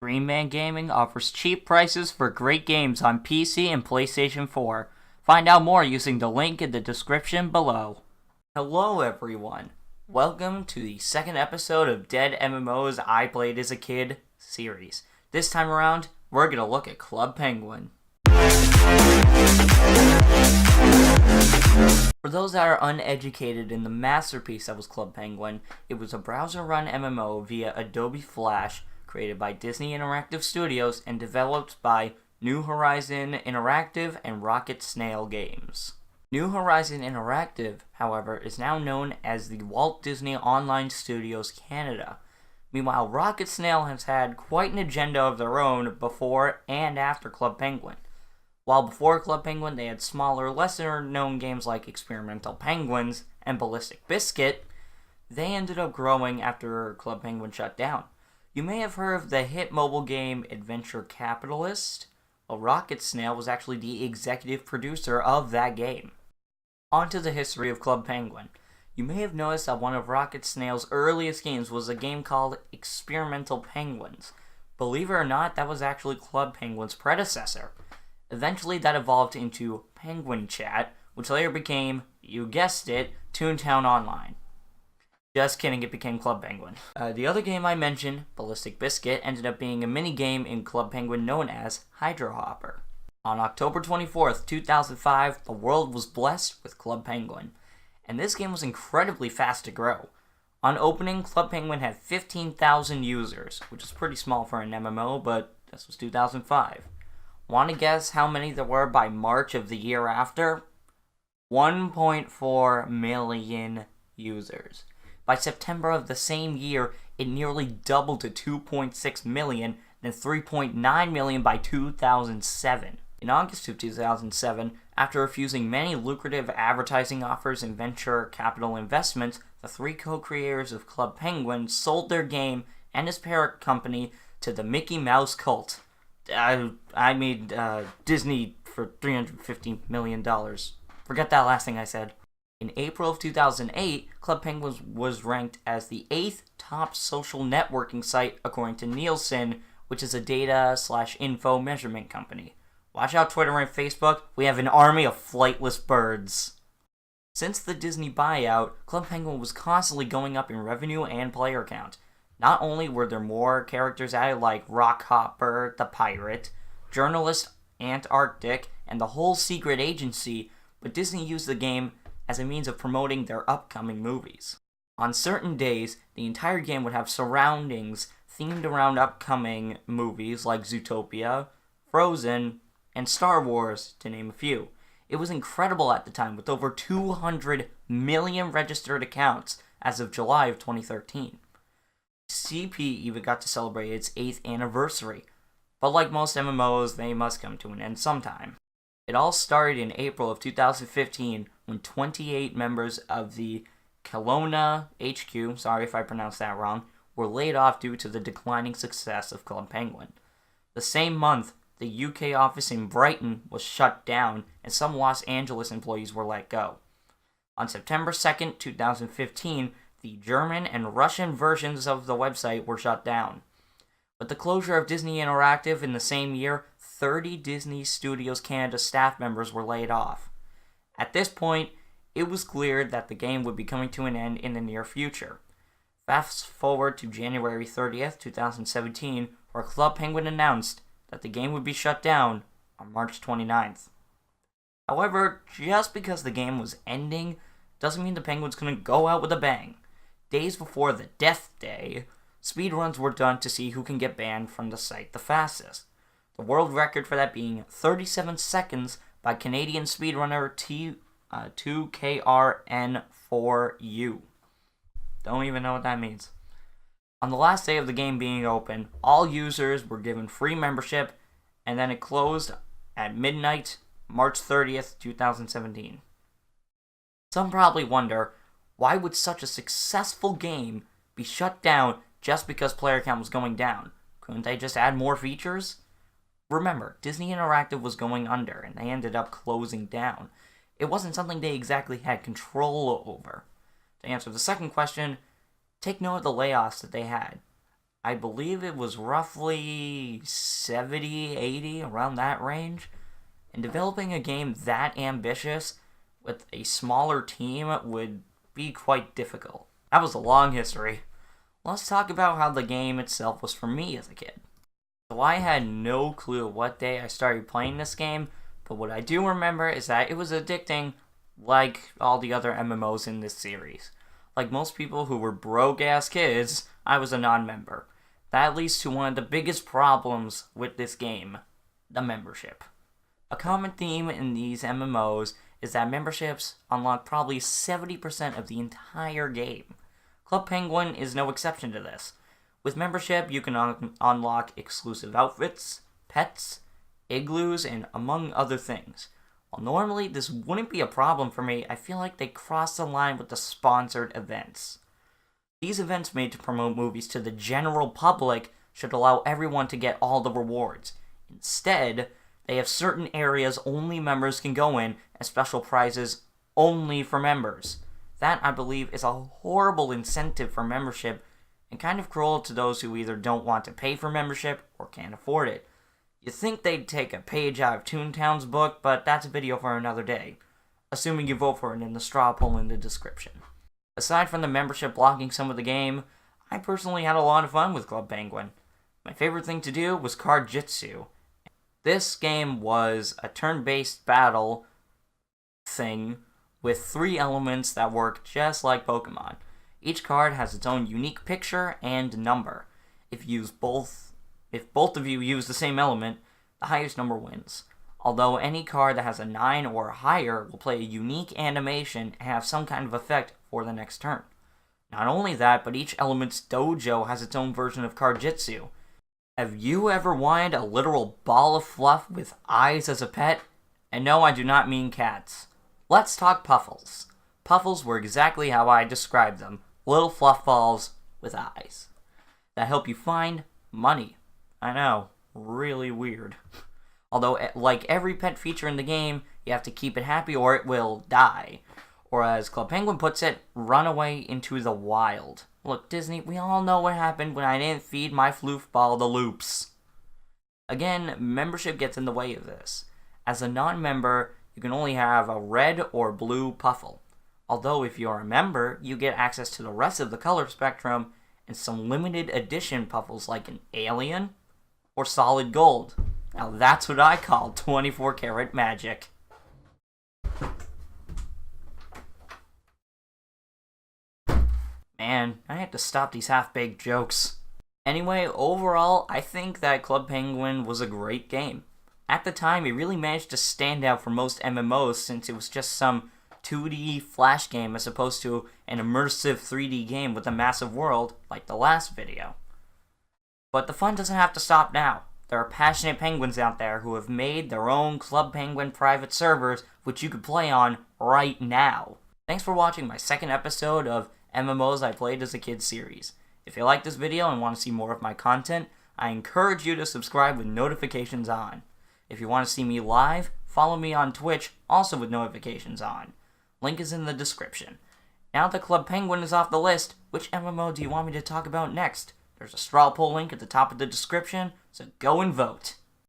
Green Man Gaming offers cheap prices for great games on PC and PlayStation 4. Find out more using the link in the description below. Hello everyone. Welcome to the second episode of Dead MMOs I Played as a Kid series. This time around, we're going to look at Club Penguin. For those that are uneducated in the masterpiece that was Club Penguin, it was a browser-run MMO via Adobe Flash, created by Disney Interactive Studios and developed by New Horizon Interactive and Rocket Snail Games. New Horizon Interactive, however, is now known as the Walt Disney Online Studios Canada. Meanwhile, Rocket Snail has had quite an agenda of their own before and after Club Penguin. While before Club Penguin they had smaller, lesser-known games like Experimental Penguins and Ballistic Biscuit, they ended up growing after Club Penguin shut down. You may have heard of the hit mobile game Adventure Capitalist. Well, Rocket Snail was actually the executive producer of that game. On to the history of Club Penguin. You may have noticed that one of Rocket Snail's earliest games was a game called Experimental Penguins. Believe it or not, that was actually Club Penguin's predecessor. Eventually that evolved into Penguin Chat, which later became, you guessed it, Toontown Online. Just kidding, it became Club Penguin. The other game I mentioned, Ballistic Biscuit, ended up being a mini-game in Club Penguin known as Hydro Hopper. On October 24th, 2005, the world was blessed with Club Penguin, and this game was incredibly fast to grow. On opening, Club Penguin had 15,000 users, which is pretty small for an MMO, but this was 2005. Want to guess how many there were by March of the year after? 1.4 million users. By September of the same year, it nearly doubled to 2.6 million, then 3.9 million by 2007. In August of 2007, after refusing many lucrative advertising offers and venture capital investments, the three co-creators of Club Penguin sold their game and its parent company to the Mickey Mouse cult. Disney for $350 million. Forget that last thing I said. In April of 2008, Club Penguin was ranked as the 8th top social networking site according to Nielsen, which is a data/info measurement company. Watch out, Twitter and Facebook, we have an army of flightless birds. Since the Disney buyout, Club Penguin was constantly going up in revenue and player count. Not only were there more characters added like Rock Hopper, the pirate, journalist Antarctic, and the whole secret agency, but Disney used the game as a means of promoting their upcoming movies. On certain days, the entire game would have surroundings themed around upcoming movies like Zootopia, Frozen, and Star Wars, to name a few. It was incredible at the time, with over 200 million registered accounts as of July of 2013. CP even got to celebrate its 8th anniversary, but like most MMOs, they must come to an end sometime. It all started in April of 2015 when 28 members of the Kelowna HQ, sorry if I pronounced that wrong, were laid off due to the declining success of Club Penguin. The same month, the UK office in Brighton was shut down and some Los Angeles employees were let go. On September 2nd, 2015, the German and Russian versions of the website were shut down. With the closure of Disney Interactive in the same year, 30 Disney Studios Canada staff members were laid off. At this point, it was clear that the game would be coming to an end in the near future. Fast forward to January 30th, 2017, where Club Penguin announced that the game would be shut down on March 29th. However, just because the game was ending doesn't mean the Penguin's gonna go out with a bang. Days before the death day, speedruns were done to see who can get banned from the site the fastest. The world record for that being 37 seconds by Canadian speedrunner 2KRN4U. Don't even know what that means. On the last day of the game being open, all users were given free membership, and then it closed at midnight, March 30th, 2017. Some probably wonder, why would such a successful game be shut down just because player count was going down? Couldn't they just add more features? Remember, Disney Interactive was going under, and they ended up closing down. It wasn't something they exactly had control over. To answer the second question, take note of the layoffs that they had. I believe it was roughly 70, 80, around that range. And developing a game that ambitious with a smaller team would be quite difficult. That was a long history. Let's talk about how the game itself was for me as a kid. So I had no clue what day I started playing this game, but what I do remember is that it was addicting like all the other MMOs in this series. Like most people who were broke-ass kids, I was a non-member. That leads to one of the biggest problems with this game, the membership. A common theme in these MMOs is that memberships unlock probably 70% of the entire game. Club Penguin is no exception to this. With membership, you can unlock exclusive outfits, pets, igloos, and among other things. While normally this wouldn't be a problem for me, I feel like they cross the line with the sponsored events. These events made to promote movies to the general public should allow everyone to get all the rewards. Instead, they have certain areas only members can go in and special prizes only for members. That, I believe, is a horrible incentive for membership and kind of cruel to those who either don't want to pay for membership or can't afford it. You'd think they'd take a page out of Toontown's book, but that's a video for another day, assuming you vote for it in the straw poll in the description. Aside from the membership blocking some of the game, I personally had a lot of fun with Club Penguin. My favorite thing to do was Card Jitsu. This game was a turn-based battle thing with 3 elements that work just like Pokemon. Each card has its own unique picture and number. If both of you use the same element, the highest number wins. Although any card that has a 9 or higher will play a unique animation and have some kind of effect for the next turn. Not only that, but each element's dojo has its own version of Card Jitsu. Have you ever wanted a literal ball of fluff with eyes as a pet? And no, I do not mean cats. Let's talk Puffles. Puffles were exactly how I described them. Little fluff balls with eyes that help you find money. I know, really weird. Although, like every pet feature in the game, you have to keep it happy or it will die. Or as Club Penguin puts it, run away into the wild. Look, Disney, we all know what happened when I didn't feed my floof ball the loops. Again, membership gets in the way of this. As a non-member, you can only have a red or blue Puffle. Although if you're a member, you get access to the rest of the color spectrum and some limited edition Puffles like an alien or solid gold. Now that's what I call 24 karat magic. Man, I have to stop these half-baked jokes. Anyway, overall, I think that Club Penguin was a great game. At the time, it really managed to stand out for most MMOs since it was just some 2D flash game as opposed to an immersive 3D game with a massive world like the last video. But the fun doesn't have to stop now. There are passionate penguins out there who have made their own Club Penguin private servers which you could play on right now. Thanks for watching my second episode of MMOs I Played as a Kid series. If you like this video and want to see more of my content, I encourage you to subscribe with notifications on. If you want to see me live, follow me on Twitch, also with notifications on. Link is in the description. Now that Club Penguin is off the list, which MMO do you want me to talk about next? There's a straw poll link at the top of the description, so go and vote.